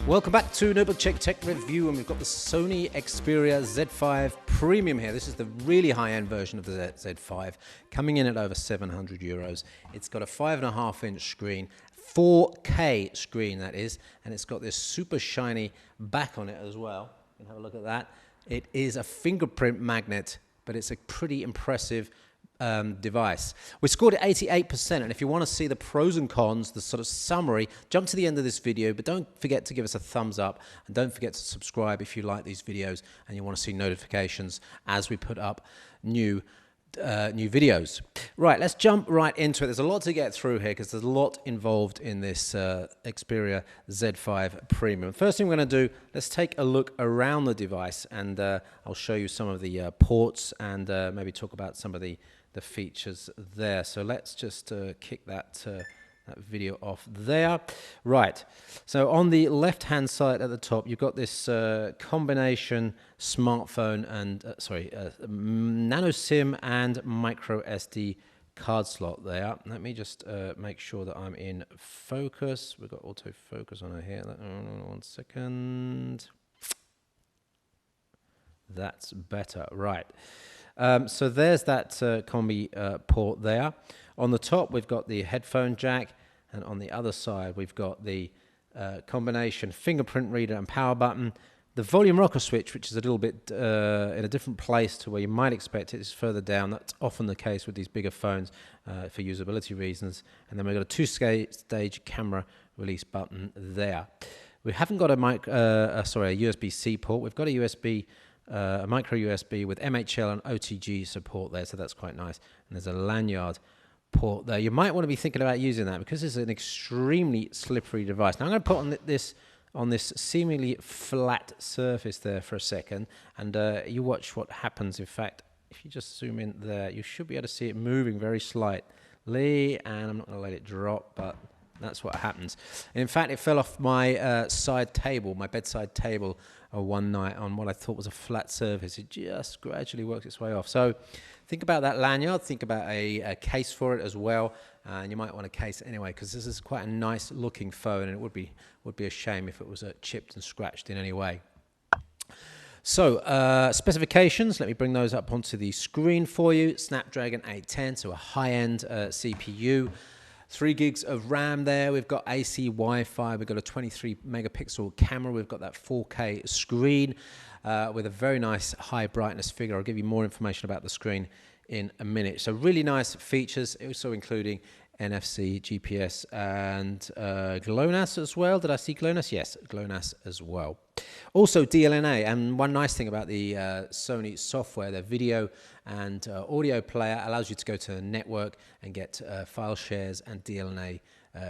Welcome back to Notebook Check Tech Review, and we've got the Sony Xperia Z5 Premium here. This is the really high-end version of the Z5, coming in at over €700. It's got a 5.5-inch screen, 4K screen that is, and it's got this super shiny back on it as well. You can have a look at that. It is a fingerprint magnet, but it's a pretty impressive device. We scored at 88%, and if you want to see the pros and cons, the sort of summary, jump to the end of this video, but don't forget to give us a thumbs up, and don't forget to subscribe if you like these videos and you want to see notifications as we put up new videos. Right, let's jump right into it. There's a lot to get through here because there's a lot involved in this Xperia Z5 Premium. First thing we're going to do, let's take a look around the device, and I'll show you some of the ports and maybe talk about some of the features there. So let's just kick that video off there. Right, so on the left hand side at the top you've got this combination smartphone and nano SIM and micro SD card slot there. Let me just make sure that I'm in focus. We've got autofocus on here. 1 second. That's better. Right. So there's that combi port there. On the top, we've got the headphone jack, and on the other side, we've got the combination fingerprint reader and power button. The volume rocker switch, which is a little bit in a different place to where you might expect it, is further down. That's often the case with these bigger phones for usability reasons. And then we've got a two-stage camera release button there. We haven't got a USB-C port. We've got a micro USB with MHL and OTG support there, so that's quite nice. And there's a lanyard port there. You might want to be thinking about using that because it's an extremely slippery device. Now I'm going to put on this seemingly flat surface there for a second, and you watch what happens. In fact, if you just zoom in there, you should be able to see it moving very slightly, and I'm not going to let it drop, but that's what happens. In fact, it fell off my bedside table one night on what I thought was a flat surface. It just gradually works its way off. So think about that lanyard. Think about a case for it as well. And you might want a case anyway, because this is quite a nice looking phone, and it would be a shame if it was chipped and scratched in any way. So specifications, let me bring those up onto the screen for you. Snapdragon 810, so a high-end CPU. 3 gigs of RAM there. We've got AC Wi-Fi. We've got a 23 megapixel camera. We've got that 4K screen with a very nice high brightness figure. I'll give you more information about the screen in a minute. So really nice features, also including NFC, GPS, and GLONASS as well. Did I see GLONASS? Yes, GLONASS as well. Also DLNA, and one nice thing about the Sony software, their video and audio player allows you to go to the network and get file shares and DLNA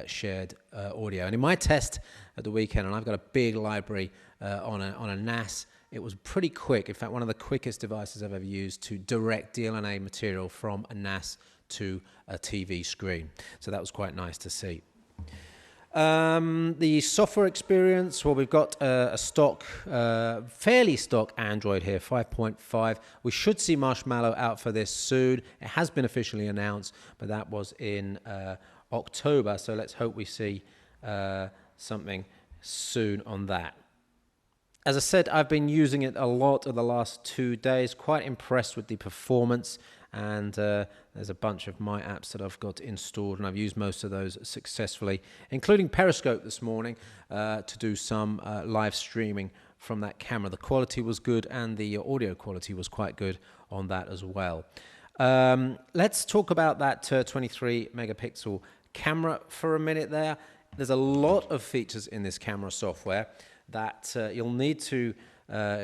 shared audio. And in my test at the weekend, and I've got a big library on a NAS, it was pretty quick. In fact, one of the quickest devices I've ever used to direct DLNA material from a NAS to a TV screen. So that was quite nice to see. The software experience, well, we've got a stock, fairly stock Android here, 5.5. We should see Marshmallow out for this soon. It has been officially announced, but that was in October. So let's hope we see something soon on that. As I said, I've been using it a lot in the last 2 days. Quite impressed with the performance. And there's a bunch of my apps that I've got installed, and I've used most of those successfully, including Periscope this morning to do some live streaming from that camera. The quality was good, and the audio quality was quite good on that as well. Let's talk about that 23 megapixel camera for a minute there. There's a lot of features in this camera software that you'll need to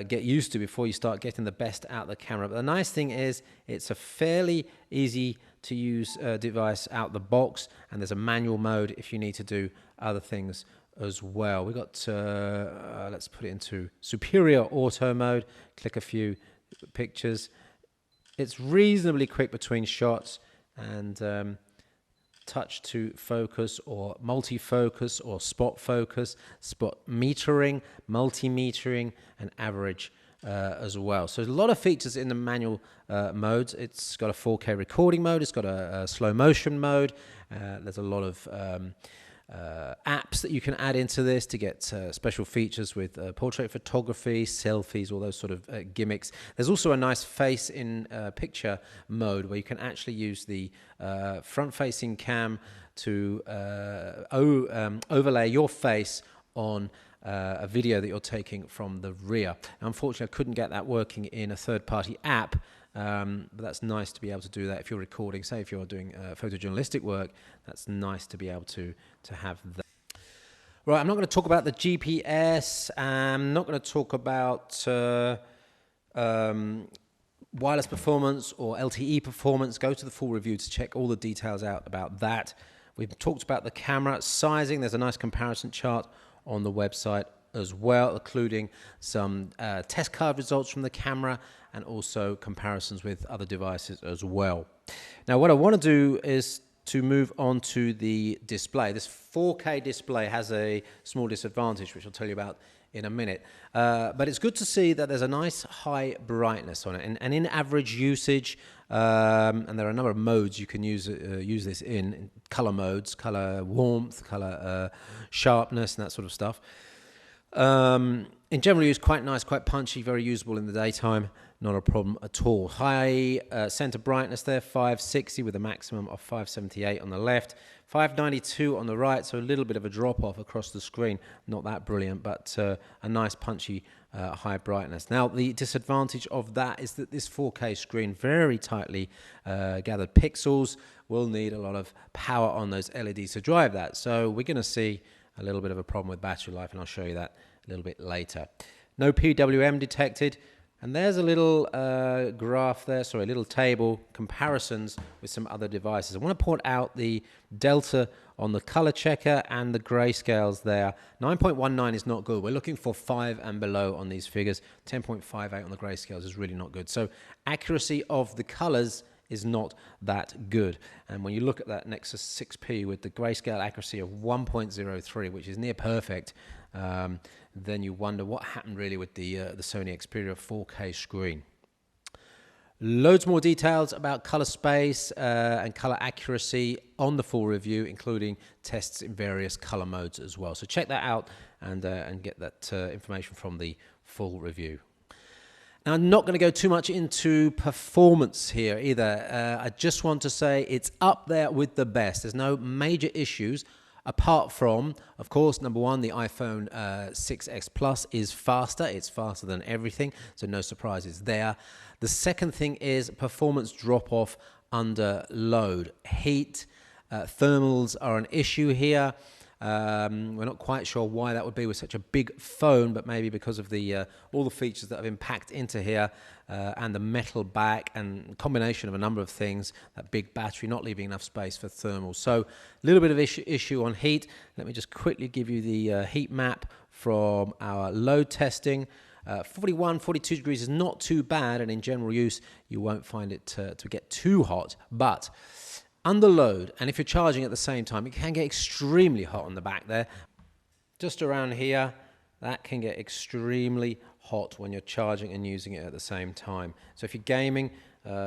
get used to before you start getting the best out of the camera. But the nice thing is it's a fairly easy to use device out the box, and there's a manual mode if you need to do other things as well. We got let's put it into superior auto mode, click a few pictures. It's reasonably quick between shots, and touch to focus or multi-focus or spot focus, spot metering, multi-metering, and average as well. So there's a lot of features in the manual modes. It's got a 4K recording mode. It's got a slow motion mode. There's a lot of apps that you can add into this to get special features with portrait photography, selfies, all those sort of gimmicks. There's also a nice face in picture mode where you can actually use the front-facing cam to overlay your face on a video that you're taking from the rear. Now, unfortunately, I couldn't get that working in a third-party app, but that's nice to be able to do that if you're recording. Say if you're doing photojournalistic work, that's nice to be able to have that. Right, I'm not going to talk about the GPS. I'm not going to talk about wireless performance or LTE performance. Go to the full review to check all the details out about that. We've talked about the camera sizing. There's a nice comparison chart on the website as well, including some test card results from the camera and also comparisons with other devices as well. Now, what I want to do is to move on to the display. This 4K display has a small disadvantage, which I'll tell you about in a minute. But it's good to see that there's a nice high brightness on it. And in average usage, and there are a number of modes you can use this in color modes, color warmth, color sharpness, and that sort of stuff. In general use, quite nice, quite punchy, very usable in the daytime, not a problem at all. High center brightness there, 560 with a maximum of 578 on the left, 592 on the right, so a little bit of a drop off across the screen. Not that brilliant, but a nice punchy high brightness. Now, the disadvantage of that is that this 4K screen, very tightly gathered pixels, will need a lot of power on those LEDs to drive that. So we're going to see a little bit of a problem with battery life, and I'll show you that a little bit later. No PWM detected. And there's a little graph there, sorry, a little table, comparisons with some other devices. I want to point out the delta on the color checker and the grayscales there. 9.19 is not good. We're looking for 5 and below on these figures. 10.58 on the grayscales is really not good. So accuracy of the colors is not that good. And when you look at that Nexus 6P with the grayscale accuracy of 1.03, which is near perfect, then you wonder what happened really with the Sony Xperia 4K screen. Loads more details about color space and color accuracy on the full review, including tests in various color modes as well. So check that out and get that information from the full review. Now, I'm not going to go too much into performance here either. I just want to say it's up there with the best. There's no major issues. Apart from, of course, number one, the iPhone 6X Plus is faster. It's faster than everything, so no surprises there. The second thing is performance drop-off under load. Heat, thermals are an issue here. We're not quite sure why that would be with such a big phone, but maybe because of the all the features that have been packed into here and the metal back and combination of a number of things, that big battery not leaving enough space for thermals. So a little bit of issue on heat. Let me just quickly give you the heat map from our load testing. 41, 42 degrees is not too bad, and in general use, you won't find it to get too hot, but under load, and if you're charging at the same time, it can get extremely hot on the back there. Just around here, that can get extremely hot when you're charging and using it at the same time. So if you're gaming,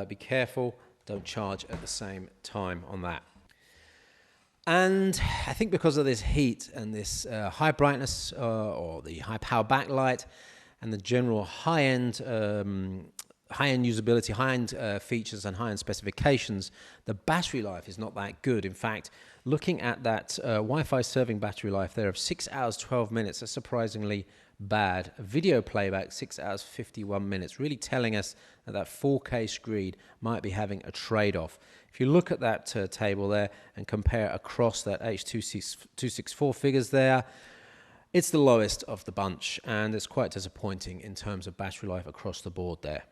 be careful, don't charge at the same time on that. And I think because of this heat and this high brightness or the high power backlight and the general high-end usability, high-end features and high-end specifications, the battery life is not that good. In fact, looking at that Wi-Fi serving battery life there of 6 hours, 12 minutes, that's surprisingly bad. Video playback, 6 hours, 51 minutes, really telling us that that 4K screen might be having a trade-off. If you look at that table there and compare across that H.264 figures there, it's the lowest of the bunch, and it's quite disappointing in terms of battery life across the board there.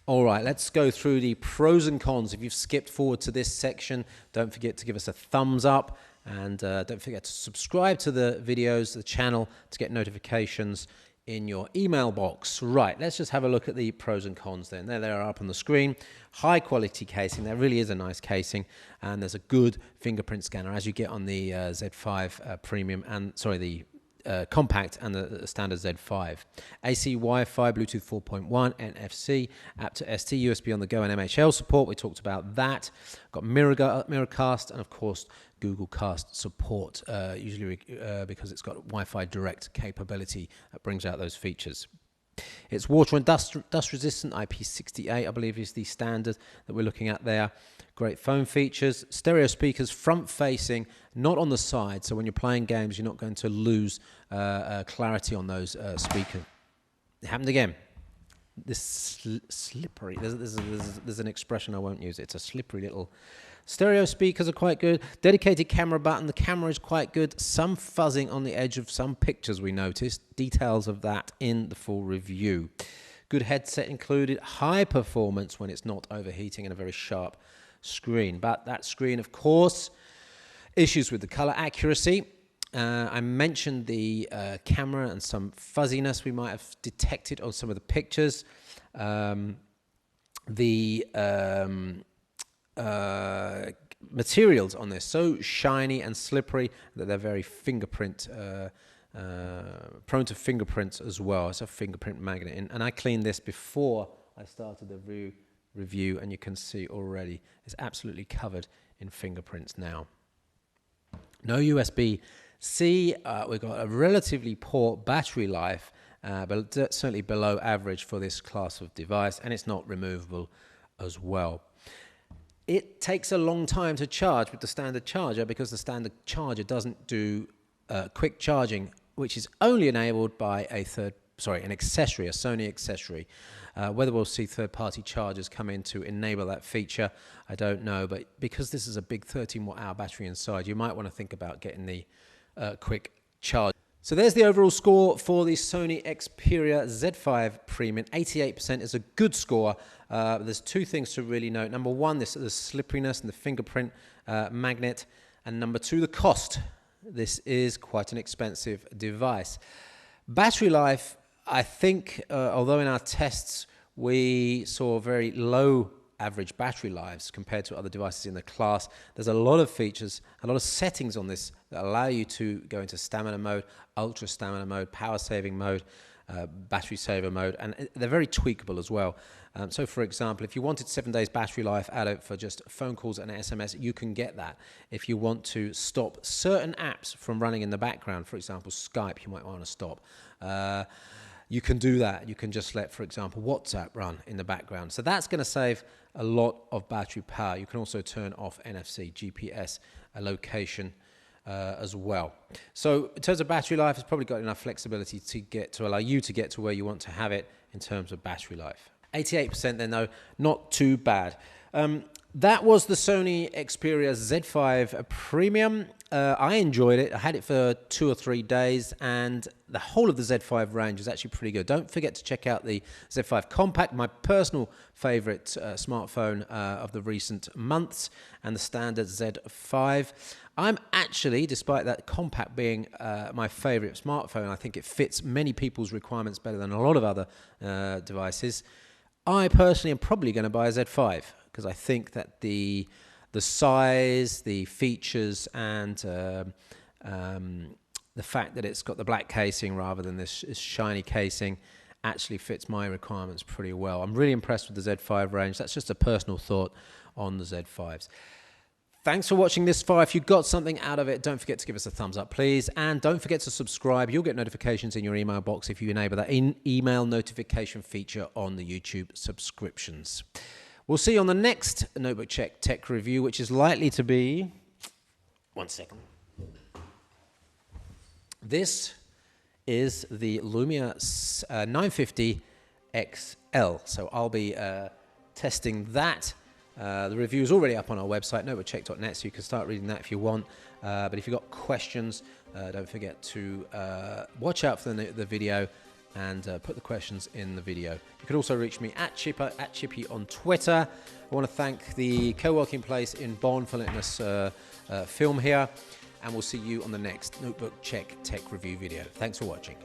All right, let's go through the pros and cons. If you've skipped forward to this section, don't forget to give us a thumbs up, and don't forget to subscribe to the videos, the channel, to get notifications in your email box. Right, let's just have a look at the pros and cons then. There they are up on the screen. High quality casing, there really is a nice casing, and there's a good fingerprint scanner as you get on the Z5 Premium and, sorry, the compact and the standard Z5. AC, Wi-Fi, Bluetooth 4.1, NFC, app to ST, USB on the go, and MHL support. We talked about that. Got Miracast, and of course Google Cast support, usually because it's got Wi-Fi direct capability that brings out those features. It's water and dust resistant, IP68 I believe is the standard that we're looking at there. Great phone features, stereo speakers front facing, not on the side, so when you're playing games you're not going to lose clarity on those speakers. It happened again. This slippery, there's an expression I won't use, it's a slippery little. Stereo speakers are quite good. Dedicated camera button. The camera is quite good. Some fuzzing on the edge of some pictures we noticed. Details of that in the full review. Good headset included. High performance when it's not overheating, and a very sharp screen. But that screen, of course, issues with the color accuracy. I mentioned the camera and some fuzziness we might have detected on some of the pictures. Materials on this so shiny and slippery that they're very fingerprint prone to fingerprints as well. It's a fingerprint magnet, and I cleaned this before I started the review, and you can see already it's absolutely covered in fingerprints now. No USB-C. We've got a relatively poor battery life, but certainly below average for this class of device, and it's not removable as well. It takes a long time to charge with the standard charger because the standard charger doesn't do quick charging, which is only enabled by an accessory, a Sony accessory. Whether we'll see third-party chargers come in to enable that feature, I don't know. But because this is a big 13 watt-hour battery inside, you might want to think about getting the quick charge. So there's the overall score for the Sony Xperia Z5 Premium. 88% is a good score. There's two things to really note. Number one, the slipperiness and the fingerprint magnet. And number two, the cost. This is quite an expensive device. Battery life, I think, although in our tests we saw very low average battery lives compared to other devices in the class, there's a lot of features, a lot of settings on this that allow you to go into stamina mode, ultra stamina mode, power saving mode, battery saver mode, and they're very tweakable as well. So for example, if you wanted 7 days battery life out of it for just phone calls and SMS, you can get that. If you want to stop certain apps from running in the background, for example Skype, you might want to stop, you can do that. You can just let, for example, WhatsApp run in the background. So that's going to save a lot of battery power. You can also turn off NFC, GPS, location as well. So in terms of battery life, it's probably got enough flexibility to allow you to get to where you want to have it in terms of battery life. 88% then, though, not too bad. That was the Sony Xperia Z5 Premium. I enjoyed it. I had it for 2 or 3 days, and the whole of the Z5 range is actually pretty good. Don't forget to check out the Z5 Compact, my personal favorite smartphone of the recent months, and the standard Z5. I'm actually, despite that Compact being my favorite smartphone, I think it fits many people's requirements better than a lot of other devices. I personally am probably going to buy a Z5 because I think that the size, the features, and the fact that it's got the black casing rather than this shiny casing actually fits my requirements pretty well. I'm really impressed with the Z5 range. That's just a personal thought on the Z5s. Thanks for watching this far. If you got something out of it, don't forget to give us a thumbs up, please. And don't forget to subscribe. You'll get notifications in your email box if you enable that email notification feature on the YouTube subscriptions. We'll see you on the next Notebook Check Tech Review, which is likely to be... 1 second. This is the Lumia 950 XL. So I'll be testing that. The review is already up on our website, notebookcheck.net, so you can start reading that if you want. But if you've got questions, don't forget to watch out for the video and put the questions in the video. You can also reach me at Chippy on Twitter. I want to thank the co-working place in Bonn for letting us film here. And we'll see you on the next Notebook Check Tech Review video. Thanks for watching.